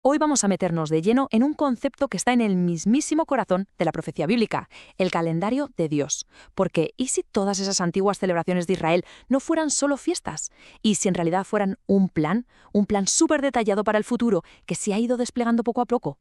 Hoy vamos a meternos de lleno en un concepto que está en el mismísimo corazón de la profecía bíblica, el calendario de Dios. Porque, ¿y si todas esas antiguas celebraciones de Israel no fueran solo fiestas? ¿Y si en realidad fueran un plan súper detallado para el futuro que se ha ido desplegando poco a poco?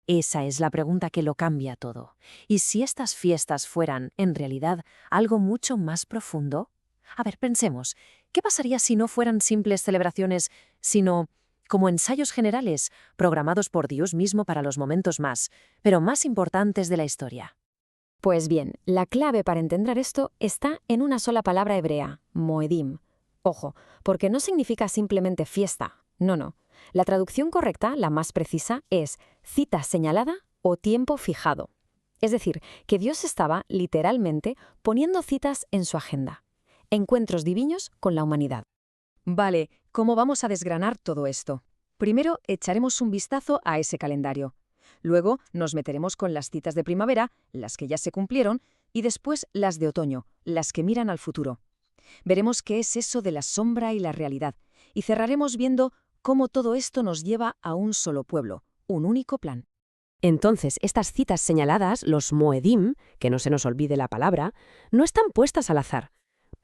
Esa es la pregunta que lo cambia todo. ¿Y si estas fiestas fueran, en realidad, algo mucho más profundo? A ver, pensemos, ¿qué pasaría si no fueran simples celebraciones, sino como ensayos generales, programados por Dios mismo para los momentos pero más importantes de la historia? Pues bien, la clave para entender esto está en una sola palabra hebrea, moedim. Ojo, porque no significa simplemente fiesta, no. La traducción correcta, la más precisa, es cita señalada o tiempo fijado. Es decir, que Dios estaba, literalmente, poniendo citas en su agenda. Encuentros divinos con la humanidad. Vale, ¿cómo vamos a desgranar todo esto? Primero echaremos un vistazo a ese calendario. Luego nos meteremos con las citas de primavera, las que ya se cumplieron, y después las de otoño, las que miran al futuro. Veremos qué es eso de la sombra y la realidad, y cerraremos viendo cómo todo esto nos lleva a un solo pueblo, un único plan. Entonces, estas citas señaladas, los moedim, que no se nos olvide la palabra, no están puestas al azar.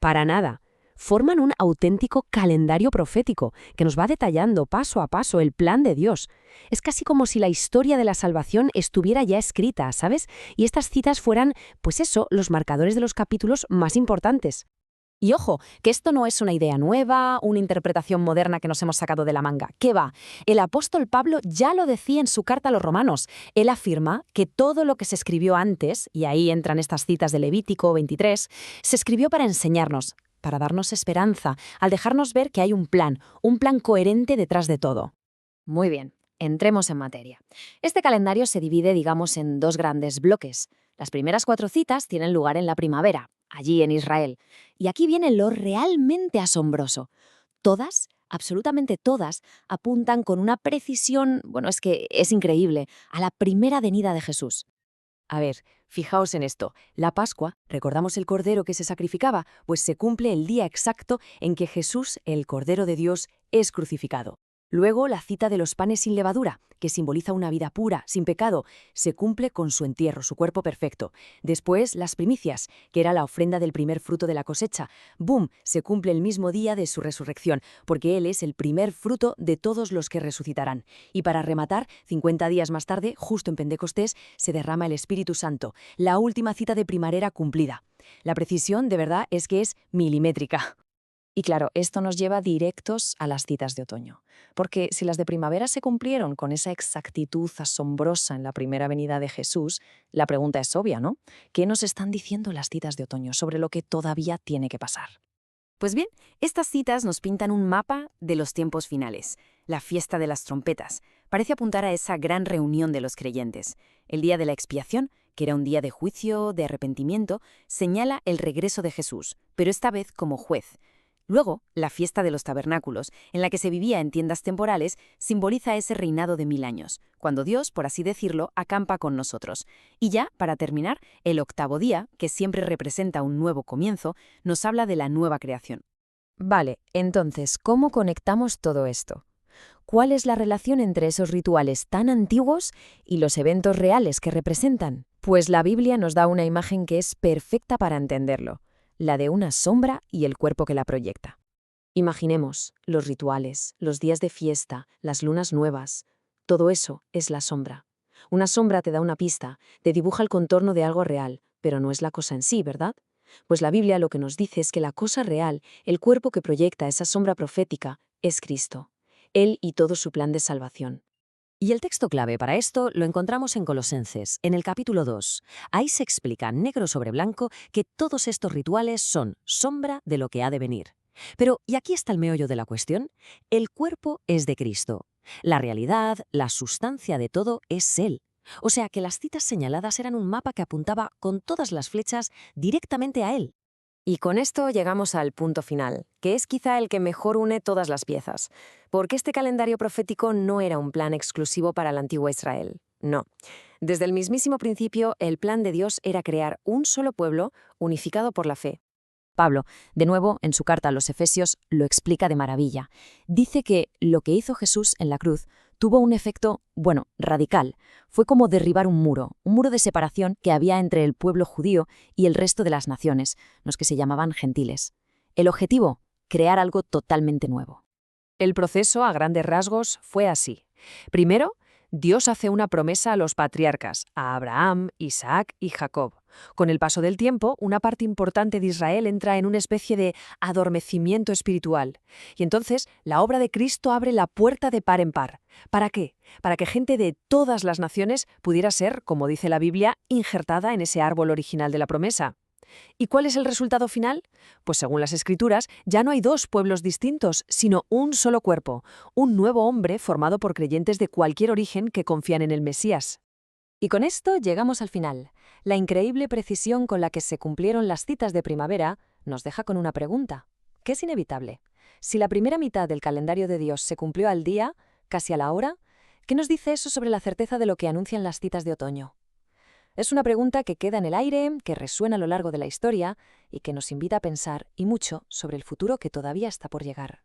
Para nada. Forman un auténtico calendario profético que nos va detallando paso a paso el plan de Dios. Es casi como si la historia de la salvación estuviera ya escrita, ¿sabes? Y estas citas fueran, pues eso, los marcadores de los capítulos más importantes. Y ojo, que esto no es una idea nueva, una interpretación moderna que nos hemos sacado de la manga. ¿Qué va? El apóstol Pablo ya lo decía en su carta a los romanos. Él afirma que todo lo que se escribió antes, y ahí entran estas citas de Levítico 23, se escribió para enseñarnos, para darnos esperanza, al dejarnos ver que hay un plan coherente detrás de todo. Muy bien, entremos en materia. Este calendario se divide, digamos, en dos grandes bloques. Las primeras 4 citas tienen lugar en la primavera, allí en Israel. Y aquí viene lo realmente asombroso. Todas, absolutamente todas, apuntan con una precisión, bueno, es que es increíble, a la primera venida de Jesús. A ver, fijaos en esto. La Pascua, recordamos el Cordero que se sacrificaba, pues se cumple el día exacto en que Jesús, el Cordero de Dios, es crucificado. Luego, la cita de los panes sin levadura, que simboliza una vida pura, sin pecado, se cumple con su entierro, su cuerpo perfecto. Después, las primicias, que era la ofrenda del primer fruto de la cosecha. ¡Bum! Se cumple el mismo día de su resurrección, porque Él es el primer fruto de todos los que resucitarán. Y para rematar, 50 días más tarde, justo en Pentecostés, se derrama el Espíritu Santo, la última cita de primavera cumplida. La precisión, de verdad, es que es milimétrica. Y claro, esto nos lleva directos a las citas de otoño. Porque si las de primavera se cumplieron con esa exactitud asombrosa en la primera venida de Jesús, la pregunta es obvia, ¿no? ¿Qué nos están diciendo las citas de otoño sobre lo que todavía tiene que pasar? Pues bien, estas citas nos pintan un mapa de los tiempos finales, la fiesta de las trompetas. Parece apuntar a esa gran reunión de los creyentes. El día de la expiación, que era un día de juicio, de arrepentimiento, señala el regreso de Jesús, pero esta vez como juez. Luego, la fiesta de los tabernáculos, en la que se vivía en tiendas temporales, simboliza ese reinado de 1000 años, cuando Dios, por así decirlo, acampa con nosotros. Y ya, para terminar, el octavo día, que siempre representa un nuevo comienzo, nos habla de la nueva creación. Vale, entonces, ¿cómo conectamos todo esto? ¿Cuál es la relación entre esos rituales tan antiguos y los eventos reales que representan? Pues la Biblia nos da una imagen que es perfecta para entenderlo, la de una sombra y el cuerpo que la proyecta. Imaginemos los rituales, los días de fiesta, las lunas nuevas. Todo eso es la sombra. Una sombra te da una pista, te dibuja el contorno de algo real, pero no es la cosa en sí, ¿verdad? Pues la Biblia lo que nos dice es que la cosa real, el cuerpo que proyecta esa sombra profética, es Cristo. Él y todo su plan de salvación. Y el texto clave para esto lo encontramos en Colosenses, en el capítulo 2. Ahí se explica negro sobre blanco que todos estos rituales son sombra de lo que ha de venir. Pero, y aquí está el meollo de la cuestión, el cuerpo es de Cristo. La realidad, la sustancia de todo es Él. O sea que las citas señaladas eran un mapa que apuntaba con todas las flechas directamente a Él. Y con esto llegamos al punto final, que es quizá el que mejor une todas las piezas, porque este calendario profético no era un plan exclusivo para la antigua Israel, no. Desde el mismísimo principio, el plan de Dios era crear un solo pueblo unificado por la fe. Pablo, de nuevo, en su carta a los Efesios, lo explica de maravilla. Dice que lo que hizo Jesús en la cruz tuvo un efecto, bueno, radical. Fue como derribar un muro de separación que había entre el pueblo judío y el resto de las naciones, los que se llamaban gentiles. El objetivo, crear algo totalmente nuevo. El proceso, a grandes rasgos, fue así. Primero, Dios hace una promesa a los patriarcas, a Abraham, Isaac y Jacob. Con el paso del tiempo, una parte importante de Israel entra en una especie de adormecimiento espiritual. Y entonces, la obra de Cristo abre la puerta de par en par. ¿Para qué? Para que gente de todas las naciones pudiera ser, como dice la Biblia, injertada en ese árbol original de la promesa. ¿Y cuál es el resultado final? Pues según las Escrituras, ya no hay dos pueblos distintos, sino un solo cuerpo, un nuevo hombre formado por creyentes de cualquier origen que confían en el Mesías. Y con esto llegamos al final. La increíble precisión con la que se cumplieron las citas de primavera nos deja con una pregunta, que es inevitable. Si la primera mitad del calendario de Dios se cumplió al día, casi a la hora, ¿qué nos dice eso sobre la certeza de lo que anuncian las citas de otoño? Es una pregunta que queda en el aire, que resuena a lo largo de la historia y que nos invita a pensar, y mucho, sobre el futuro que todavía está por llegar.